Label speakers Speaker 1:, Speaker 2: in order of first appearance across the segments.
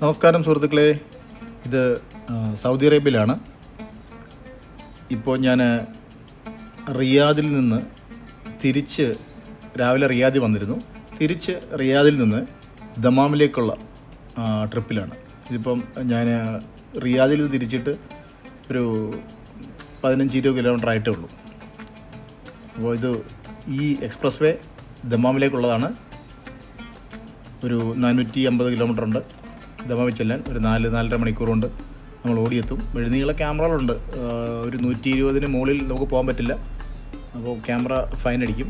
Speaker 1: നമസ്കാരം സുഹൃത്തുക്കളെ, ഇത് സൗദി അറേബ്യയിലാണ്. ഇപ്പോൾ ഞാൻ റിയാദിൽ നിന്ന് രാവിലെ റിയാദിൽ വന്നിരുന്നു. തിരിച്ച് റിയാദിൽ നിന്ന് ദമാമിലേക്കുള്ള ട്രിപ്പിലാണ്. ഇതിപ്പം ഞാൻ റിയാദിൽ നിന്ന് തിരിച്ചിട്ട് ഒരു 15-20 കിലോമീറ്റർ ആയിട്ടേ ഉള്ളൂ. അപ്പോൾ ഈ എക്സ്പ്രസ് വേ ദമാമിലേക്കുള്ളതാണ്. ഒരു 450 കിലോമീറ്റർ ഉണ്ട് ദമാമിൽ ചെല്ലാൻ. ഒരു 4-4.5 മണിക്കൂർ കൊണ്ട് നമ്മൾ ഓടിയെത്തും. വഴിനീള ക്യാമറകളുണ്ട്. ഒരു 120-ന് മുകളിൽ നമുക്ക് പോകാൻ പറ്റില്ല. അപ്പോൾ ക്യാമറ ഫൈൻ അടിക്കും.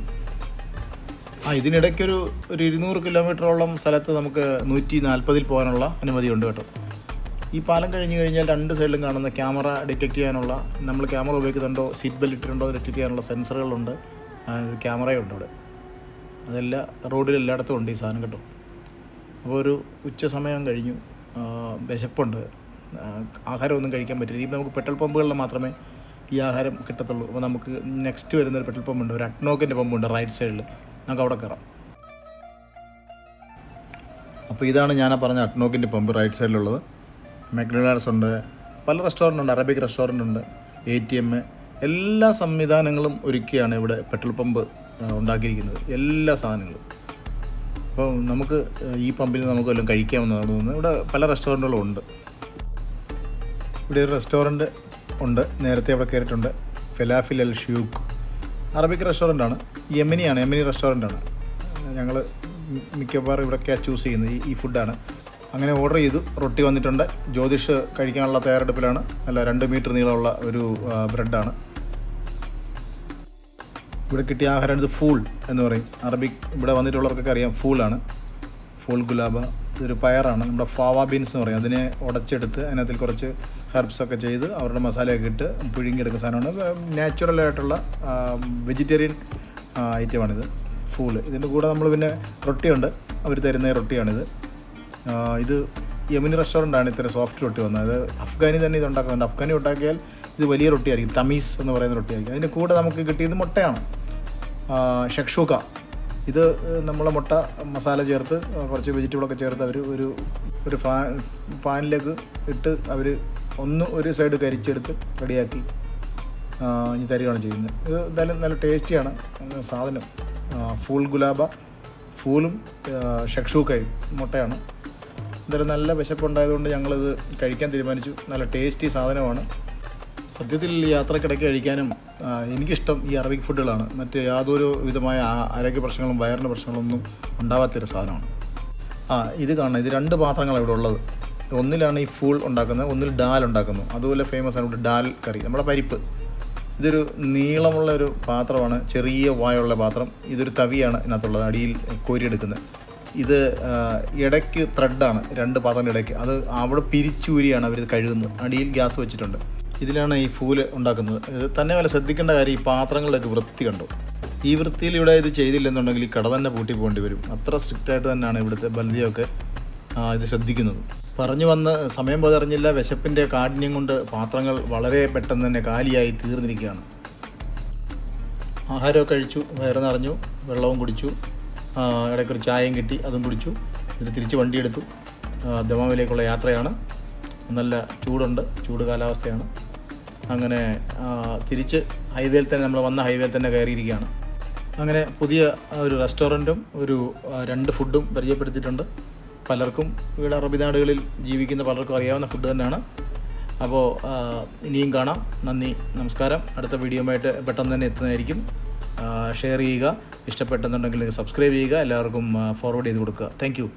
Speaker 1: ഇതിനിടയ്ക്കൊരു 200 കിലോമീറ്ററോളം സ്ഥലത്ത് നമുക്ക് 140-ൽ പോകാനുള്ള അനുമതിയുണ്ട് കേട്ടോ. ഈ പാലം കഴിഞ്ഞ് കഴിഞ്ഞാൽ രണ്ട് സൈഡിലും കാണുന്ന ക്യാമറ ഡിറ്റക്റ്റ് ചെയ്യാനുള്ള, നമ്മൾ ക്യാമറ ഉപയോഗിക്കുന്നുണ്ടോ, സീറ്റ് ബെൽറ്റ് ഇട്ടിട്ടുണ്ടോ ഡിറ്റക്റ്റ് ചെയ്യാനുള്ള സെൻസറുകളുണ്ട്. ഒരു ക്യാമറയുണ്ട് അവിടെ. അതെല്ലാം റോഡിലെല്ലായിടത്തും ഉണ്ട് ഈ സാധനം കേട്ടോ. അപ്പോൾ ഒരു ഉച്ച സമയം കഴിഞ്ഞു. വിശപ്പുണ്ട്. ആഹാരമൊന്നും കഴിക്കാൻ പറ്റില്ല. ഇപ്പം നമുക്ക് പെട്രോൾ പമ്പുകളിൽ മാത്രമേ ഈ ആഹാരം കിട്ടത്തുള്ളൂ. അപ്പോൾ നമുക്ക് നെക്സ്റ്റ് വരുന്നൊരു പെട്രോൾ പമ്പുണ്ട്, ഒരു അട്നോക്കിൻ്റെ പമ്പുണ്ട് റൈറ്റ് സൈഡിൽ. നമുക്ക് അവിടെ കയറാം. അപ്പോൾ ഇതാണ് ഞാൻ പറഞ്ഞ അട്നോക്കിൻ്റെ പമ്പ് റൈറ്റ് സൈഡിലുള്ളത്. മക്ഡൊണാൾഡ്സ് ഉണ്ട്, പല റെസ്റ്റോറൻ്റ് ഉണ്ട്, അറബിക് റെസ്റ്റോറൻ്റ് ഉണ്ട്, ATM, എല്ലാ സംവിധാനങ്ങളും ഒരുക്കിയാണ് ഇവിടെ പെട്രോൾ പമ്പ് ഉണ്ടാക്കിയിരിക്കുന്നത്. എല്ലാ സാധനങ്ങളും. അപ്പോൾ നമുക്ക് ഈ പമ്പിൽ നമുക്ക് വല്ലതും കഴിക്കാമെന്നാണ് തോന്നുന്നത്. ഇവിടെ പല റെസ്റ്റോറൻറ്റുകളും ഉണ്ട്. ഇവിടെ ഒരു റെസ്റ്റോറൻറ്റ് ഉണ്ട്, നേരത്തെ അവിടെ കയറിയിട്ടുണ്ട്, ഫെലാഫിൽ അൽ ഷൂക്ക്. അറബിക് റെസ്റ്റോറൻ്റാണ്, യമനി റെസ്റ്റോറൻ്റാണ്. ഞങ്ങൾ മിക്കവാറും ഇവിടെയൊക്കെയാണ് ചൂസ് ചെയ്യുന്നത് ഈ ഫുഡാണ്. അങ്ങനെ ഓർഡർ ചെയ്തു. റൊട്ടി വന്നിട്ടുണ്ട്. ജ്യോതിഷ് കഴിക്കാനുള്ള തയ്യാറെടുപ്പിലാണ്. 2 മീറ്റർ നീളമുള്ള ഒരു ബ്രെഡാണ്. ഇവിടെ കിട്ടിയ ആഹാരം ഇത് ഫൂൾ എന്ന് പറയും. അറബിക് ഇവിടെ വന്നിട്ടുള്ളവർക്കൊക്കെ അറിയാം, ഫൂളാണ്. ഫൂൾ ഗുലാബ. ഇതൊരു പയറാണ്, നമ്മുടെ ഫാവ ബീൻസ് എന്ന് പറയും. അതിനെ ഉടച്ചെടുത്ത് അതിനകത്തിൽ കുറച്ച് ഹെർബ്സൊക്കെ ചെയ്ത് അവരുടെ മസാലയൊക്കെ ഇട്ട് പുഴുങ്ങിയെടുക്കുന്ന സാധനമാണ്. നാച്ചുറലായിട്ടുള്ള വെജിറ്റേറിയൻ ഐറ്റമാണിത്, ഫൂൾ. ഇതിൻ്റെ കൂടെ നമ്മൾ പിന്നെ റൊട്ടിയുണ്ട്, അവർ തരുന്ന റൊട്ടിയാണിത്. ഇത് യമനി റെസ്റ്റോറൻ്റാണ് ഇത്ര സോഫ്റ്റ് റൊട്ടി വന്നത്. അഫ്ഗാനി തന്നെ ഇത് ഉണ്ടാക്കുന്നുണ്ട്. അഫ്ഗാനി ഉണ്ടാക്കിയാൽ ഇത് വലിയ റൊട്ടിയായിരിക്കും, തമീസ് എന്ന് പറയുന്ന റൊട്ടിയായിരിക്കും. അതിൻ്റെ കൂടെ നമുക്ക് കിട്ടിയത് മുട്ടയാണ്, ഷക്ഷൂക്ക. ഇത് നമ്മളെ മുട്ട മസാല ചേർത്ത് കുറച്ച് വെജിറ്റബിളൊക്കെ ചേർത്ത് അവർ ഒരു പാനിലേക്ക് ഇട്ട് അവർ ഒരു സൈഡ് കരിച്ചെടുത്ത് റെഡിയാക്കി ഇനി തരികയാണ് ചെയ്യുന്നത്. ഇത് എന്തായാലും നല്ല ടേസ്റ്റിയാണ് സാധനം. ഫൂൾ ഗുലാബ, ഫൂളും ഷക്ഷൂക്കയും മുട്ടയാണ്. എന്തായാലും നല്ല വിശപ്പുണ്ടായതുകൊണ്ട് ഞങ്ങളിത് കഴിക്കാൻ തീരുമാനിച്ചു. നല്ല ടേസ്റ്റി സാധനമാണ്. സത്യത്തിൽ യാത്രക്കിടയ്ക്ക് കഴിക്കാനും എനിക്കിഷ്ടം ഈ അറബിക് ഫുഡുകളാണ്. മറ്റ് യാതൊരു വിധമായ ആരോഗ്യ പ്രശ്നങ്ങളും വയറിൻ്റെ പ്രശ്നങ്ങളൊന്നും ഉണ്ടാവാത്തൊരു സാധനമാണ്. ഇത് കാണണം, ഇത് 2 പാത്രങ്ങളാണ് ഇവിടെ ഉള്ളത്. ഒന്നിലാണ് ഈ ഫൂൾ ഉണ്ടാക്കുന്നത്, ഒന്നിൽ ഡാൽ ഉണ്ടാക്കുന്നു. അതുപോലെ ഫേമസ് ആണ് ഇവിടെ ഡാൽ കറി, നമ്മുടെ പരിപ്പ്. ഇതൊരു നീളമുള്ള ഒരു പാത്രമാണ്, ചെറിയ വായുള്ള പാത്രം. ഇതൊരു തവിയാണ് ഇതിനകത്തുള്ളത്, അടിയിൽ കോരിയെടുക്കുന്നത്. ഇത് ഇടയ്ക്ക് ത്രെഡാണ്, 2 പാത്രങ്ങളുടെ ഇടയ്ക്ക്. അത് അവിടെ പിരിച്ചൂരിയാണ് അവർ കഴുകുന്നത്. അടിയിൽ ഗ്യാസ് വെച്ചിട്ടുണ്ട്. ഇതിലാണ് ഈ ഫൂല് ഉണ്ടാക്കുന്നത്. ഇത് തന്നെ വല്ല ശ്രദ്ധിക്കേണ്ട കാര്യം, ഈ പാത്രങ്ങളുടെയൊക്കെ വൃത്തി കണ്ടു. ഈ വൃത്തിയിൽ ഇവിടെ ഇത് ചെയ്തില്ലെന്നുണ്ടെങ്കിൽ ഈ കട തന്നെ പൂട്ടി പോകേണ്ടി വരും. അത്ര സ്ട്രിക്റ്റായിട്ട് തന്നെയാണ് ഇവിടുത്തെ ബൽദിയൊക്കെ ഇത് ശ്രദ്ധിക്കുന്നത്. പറഞ്ഞു വന്ന് സമയം പോതറിഞ്ഞില്ല. വിശപ്പിൻ്റെ കാഠിന്യം കൊണ്ട് പാത്രങ്ങൾ വളരെ പെട്ടെന്ന് തന്നെ കാലിയായി തീർന്നിരിക്കുകയാണ്. ആഹാരമൊക്കെ കഴിച്ചു, വയറ് നിറഞ്ഞു, വെള്ളവും കുടിച്ചു, ഇടയ്ക്കൊരു ചായയും കിട്ടി, അതും കുടിച്ചു. എന്നിട്ട് തിരിച്ച് വണ്ടിയെടുത്തു. ദമാമിലേക്കുള്ള യാത്രയാണ്. നല്ല ചൂടുണ്ട്, ചൂട് കാലാവസ്ഥയാണ്. അങ്ങനെ തിരിച്ച് ഹൈവേയിൽ തന്നെ, നമ്മൾ വന്ന ഹൈവേയിൽ തന്നെ കയറിയിരിക്കുകയാണ്. അങ്ങനെ പുതിയ ഒരു റെസ്റ്റോറൻറ്റും 2 ഫുഡും പരിചയപ്പെടുത്തിയിട്ടുണ്ട്. പലർക്കും ഇവിടെ അറബി നാടുകളിൽ ജീവിക്കുന്ന പലർക്കും അറിയാവുന്ന ഫുഡ് തന്നെയാണ്. അപ്പോൾ ഇനിയും കാണാം. നന്ദി, നമസ്കാരം. അടുത്ത വീഡിയോയുമായിട്ട് പെട്ടെന്ന് തന്നെ എത്തുന്നതായിരിക്കും. ഷെയർ ചെയ്യുക, ഇഷ്ടപ്പെട്ടെന്നുണ്ടെങ്കിൽ സബ്സ്ക്രൈബ് ചെയ്യുക, എല്ലാവർക്കും ഫോർവേഡ് ചെയ്ത് കൊടുക്കുക. Thank you.